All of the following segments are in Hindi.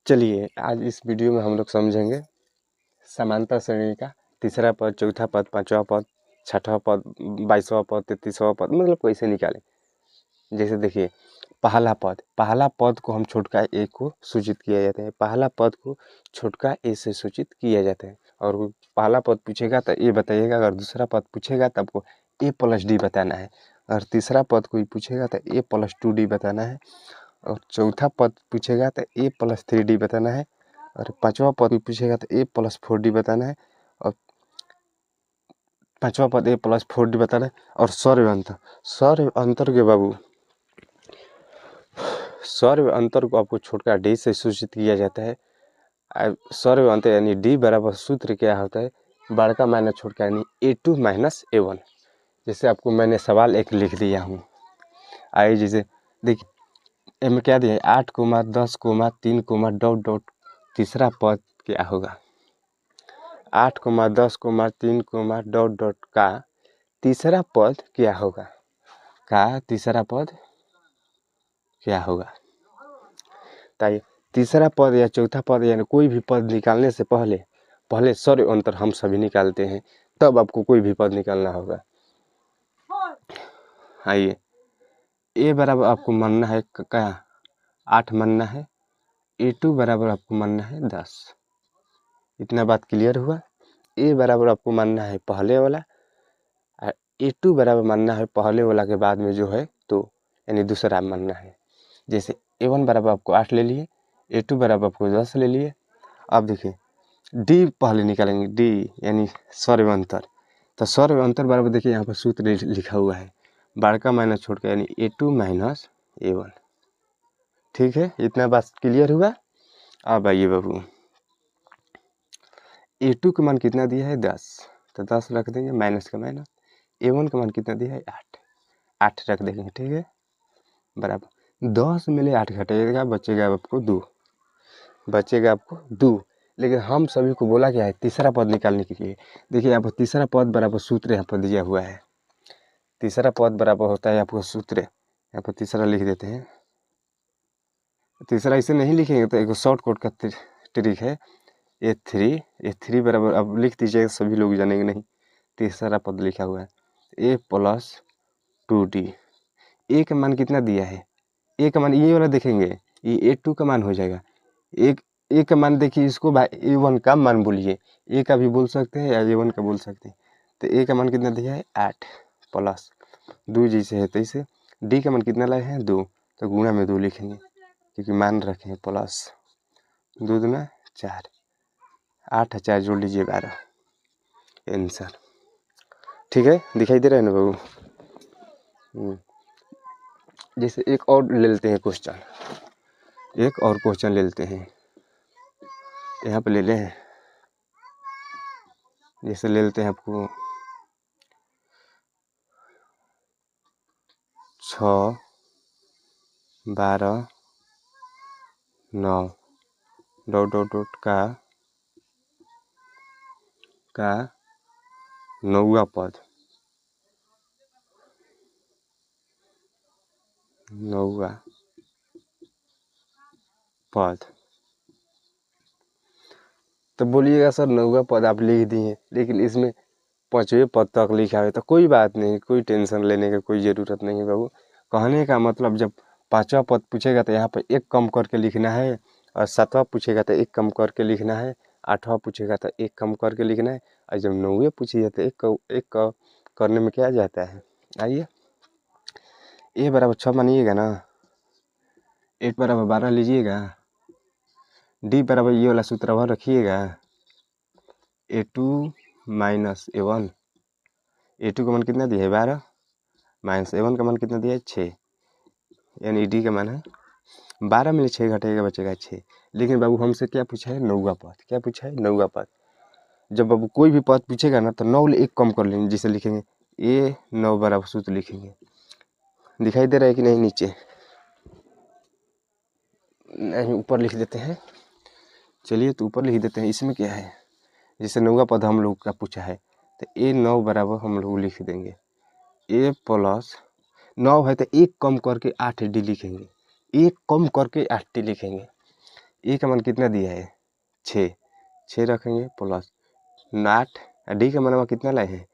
चलिए आज इस वीडियो में हम लोग समझेंगे समांतर श्रेणी का तीसरा पद, चौथा पद, पांचवा पद, छठवां पद, 22वां पद, 33वां पद, मतलब कैसे निकालें। जैसे देखिए पहला पद को हम छोटका ए को सूचित किया जाता है, पहला पद को छोटका ए से सूचित किया जाता है। और वो पहला पद पूछेगा तो ए बताइएगा, अगर दूसरा पद पूछेगा तो आपको ए प्लस डी बताना है, और तीसरा पद कोई पूछेगा तो ए प्लस 2d बताना है, और चौथा पद पूछेगा तो ए प्लस 3d बताना है, और पांचवा पद पूछेगा तो ए प्लस 4d बताना है, और पांचवा पद ए प्लस 4d बताना है। और सौर्य अंतर के बाबू सौर्य अंतर को आपको छोटका डी से सूचित किया जाता है। सौर्य अंतर यानी डी बराबर सूत्र क्या होता है, बड़का माइनस छोटका यानी A2 माइनस A1। जैसे आपको मैंने सवाल एक लिख दिया हूँ, आइए जैसे देखिए इनमें क्या दिया है 8, 10, 3, डॉट डॉट तीसरा पद क्या होगा। 8, 10, 3, डॉट डॉट का तीसरा पद क्या होगा, तीसरा पद क्या होगा। ताकि तीसरा पद या चौथा पद यानी कोई भी पद निकालने से पहले सौर्य अंतर हम सभी निकालते हैं, तब आपको कोई भी पद निकालना होगा। आइए ए बराबर आपको मानना है क्या 8 मानना है, A2 बराबर आपको मानना है 10। इतना बात क्लियर हुआ। ए बराबर आपको मानना है पहले वाला, और A2 बराबर मानना है पहले वाला के बाद में जो है तो यानी दूसरा मानना है। जैसे A1 बराबर आपको 8 ले लिए, A2 बराबर आपको 10 ले लिए। अब देखिए डी पहले निकालेंगे, डी यानी सौर्य अंतर। तो सौर्य अंतर बराबर देखिए यहाँ पर सूत्र लिखा हुआ है, बड़का माइनस छोटका यानी A2 माइनस A1। ठीक है, इतना बात क्लियर हुआ। अब आइए बाबू A2 का मान कितना दिया है 10, तो 10 रख देंगे माइनस का माइनस। A1 का मान कितना दिया है 8 रख देंगे। ठीक है, बराबर 10 में 8 घटेगा, बचेगा आपको 2, लेकिन हम सभी को बोला गया है तीसरा पद निकालने के लिए। देखिए यहाँ पर तीसरा पद बराबर सूत्र यहाँ पर दिया हुआ है। तीसरा पद बराबर होता है आपको सूत्र, यहाँ पर तीसरा लिख देते हैं। तीसरा इसे नहीं लिखेंगे तो एक शॉर्टकट का ट्रिक है, A3 बराबर अब लिख दीजिएगा, सभी लोग जानेंगे नहीं। तीसरा पद लिखा हुआ है A प्लस 2D। ए का मान कितना दिया है, ए का मान ये वाला देखेंगे, ये A2 का मान हो जाएगा। ए का मान देखिए, इसको भाई A1 का मान बोलिए, ए का भी बोल सकते हैं या A1 का बोल सकते हैं। तो ए का मान कितना दिया है 8 प्लस 2 जैसे है तैसे। डी का मान कितना लाए हैं 2, तो गुणा में 2 लिखेंगे क्योंकि मान रखे हैं प्लस 2 दूना 4, 8 4 जोड़ लीजिए 12 आंसर। ठीक है, दिखाई दे रहा है ना बाबू। जैसे एक और ले लेते हैं क्वेश्चन, ले लेते हैं, यहाँ पे ले लें। जैसे ले लेते हैं आपको 6, 12, 9 डॉट डॉट डॉट का 9वां पद, 9वां पद। तो बोलिएगा सर 9वां पद आप लिख दिए, लेकिन इसमें 5वें पद तक लिखा है। तो कोई बात नहीं, कोई टेंशन लेने की कोई ज़रूरत नहीं है बाबू। कहने का मतलब जब 5वां पद पूछेगा तो यहाँ पर एक कम करके लिखना है, और 7वां पूछेगा तो एक कम करके लिखना है, 8वां पूछेगा तो एक कम करके लिखना है, और जब 9वें पूछेगा तो एक करने में क्या जाता है। आइए ए बराबर 6 मानिएगा ना, 8 बराबर 12 लीजिएगा, डी बराबर ये वाला सूत्र वहाँ रखिएगा, A2 माइनस A1। A2 का मान कितना दिया है 12, माइनस A1 का मान कितना दिया है 6, यानी डी का मान है 12 में 6 घटेगा बचेगा 6। लेकिन बाबू हमसे क्या पूछा है 9वां पद, क्या पूछा है 9वां पद। जब बाबू कोई भी पद पूछेगा ना तो 9 एक कम कर लेंगे, जिसे लिखेंगे A9 बराबर सूत्र लिखेंगे। दिखाई दे रहा है कि नहीं, नीचे नहीं ऊपर लिख देते हैं। चलिए तो ऊपर लिख देते हैं। इसमें क्या है, जैसे 9वां पद हम लोग का पूछा है तो A9 बराबर हम लोग लिख देंगे A प्लस 9 है तो एक कम करके 8D लिखेंगे, एक कम करके 8D लिखेंगे। ए का मान कितना दिया है 6, 6 रखेंगे प्लस 8, डी का मान कितना लाए हैं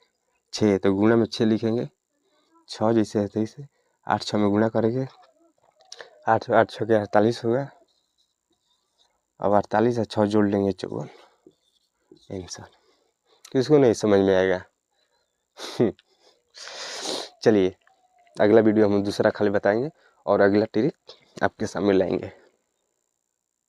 6, तो गुणा में 6 लिखेंगे, 6 जैसे है तैसे 8 6 में गुणा करेंगे, 8 8 6 के 48 होगा। अब 48 और 6 जोड़ लेंगे 54 आंसर। किसको नहीं समझ में आएगा? चलिए अगला वीडियो हम दूसरा खाली बताएंगे और अगला ट्रिक आपके सामने लाएंगे।